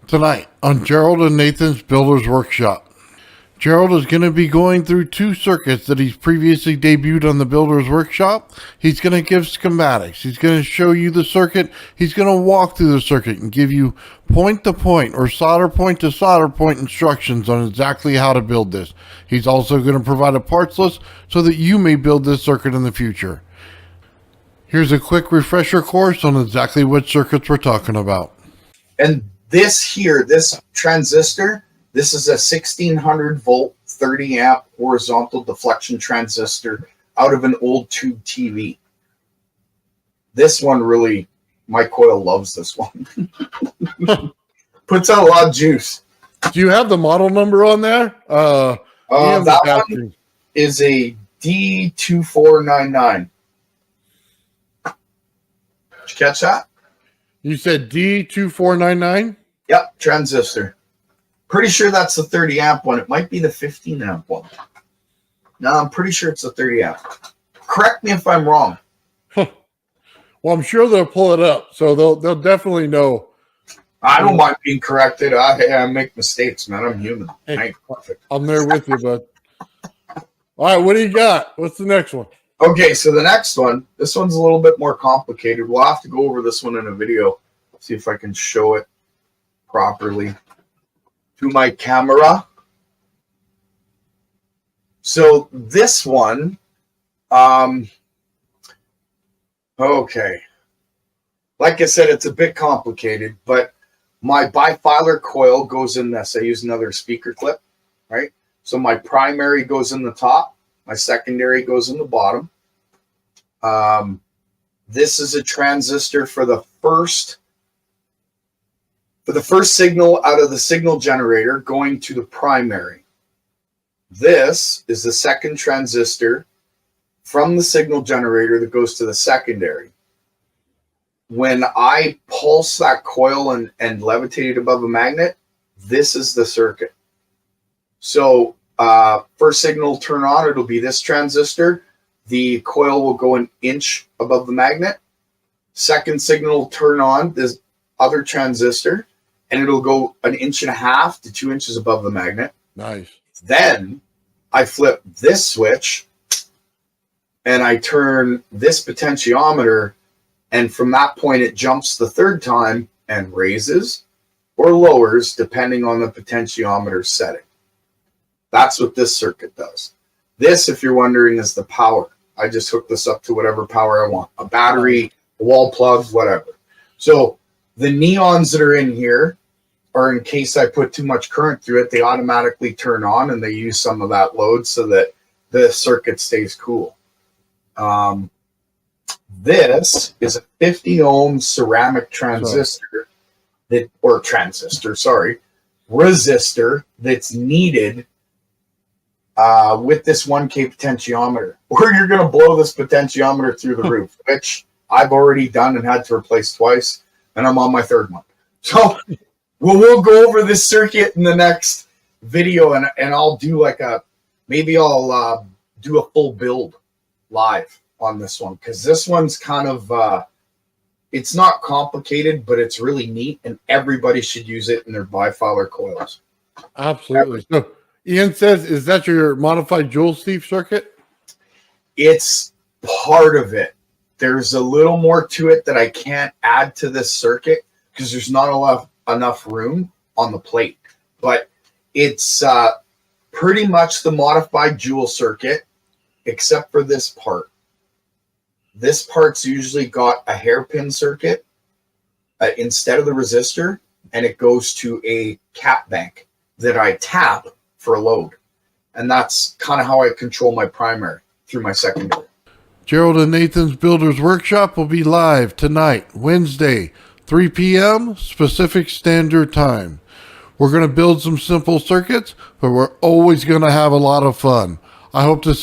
Tonight on Gerald and Nathan's Builder's Workshop. Gerald is going to be going through two circuits that he's previously debuted on the Builder's Workshop. He's going to give schematics. He's going to show you the circuit. He's going to walk through the circuit and give you point-to-point or solder point-to-solder point instructions on exactly how to build this. He's also going to provide a parts list so that you may build this circuit in the future. Here's a quick refresher course on exactly what circuits we're talking about. And this here, this transistor, this is a 1600 volt, 30 amp horizontal deflection transistor out of an old tube TV. This one really, my coil loves this one. Puts out a lot of juice. Do you have the model number on there? That one is a D2499. Did you catch that? You said D2499? Yep, transistor. Pretty sure that's the 30 amp one. It might be the 15 amp one. No, I'm pretty sure it's the 30 amp. Correct me if I'm wrong. Well, I'm sure they'll pull it up, so they'll definitely know. I don't mind being corrected. I make mistakes, man. I'm human. Hey, I ain't perfect. I'm there with you, bud. All right, what do you got? What's the next one? Okay, so the next one, this one's a little bit more complicated. We'll have to go over this one in a video. See if I can show it properly to my camera. So this one, okay. Like I said, it's a bit complicated, but my bifilar coil goes in this. I use another speaker clip, right? So my primary goes in the top. My secondary goes in the bottom. This is a transistor for the first signal out of the signal generator going to the primary. This is the second transistor from the signal generator that goes to the secondary. When I pulse that coil and levitate it above a magnet, this is the circuit. So first signal turn on, it'll be this transistor. The coil will go an inch above the magnet. Second signal turn on this other transistor, and it'll go an inch and a half to 2 inches above the magnet. Nice. Then I flip this switch, and I turn this potentiometer, and from that point it jumps the third time and raises or lowers depending on the potentiometer setting. That's what this circuit does. This, if you're wondering, is the power. I just hook this up to whatever power I want. A battery, a wall plug, whatever. So the neons that are in here are in case I put too much current through it, they automatically turn on and they use some of that load so that the circuit stays cool. This is a 50 ohm ceramic transistor resistor that's needed with this 1K potentiometer, or you're going to blow this potentiometer through the roof, which I've already done and had to replace twice, and I'm on my third one. So we'll go over this circuit in the next video, and I'll do maybe I'll do a full build live on this one, because this one's kind of, it's not complicated, but it's really neat, and everybody should use it in their bifilar coils. Absolutely. So Ian says, is that your modified Joule Steve circuit? It's part of it. There's a little more to it that I can't add to this circuit because there's not enough room on the plate. But it's pretty much the modified Joule circuit, except for this part. This part's usually got a hairpin circuit instead of the resistor, and it goes to a cap bank that I tap for a load. And that's kind of how I control my primary through my secondary. Gerald and Nathan's Builder's Workshop will be live tonight, Wednesday, 3 p.m. Pacific Standard Time. We're going to build some simple circuits, but we're always going to have a lot of fun. I hope to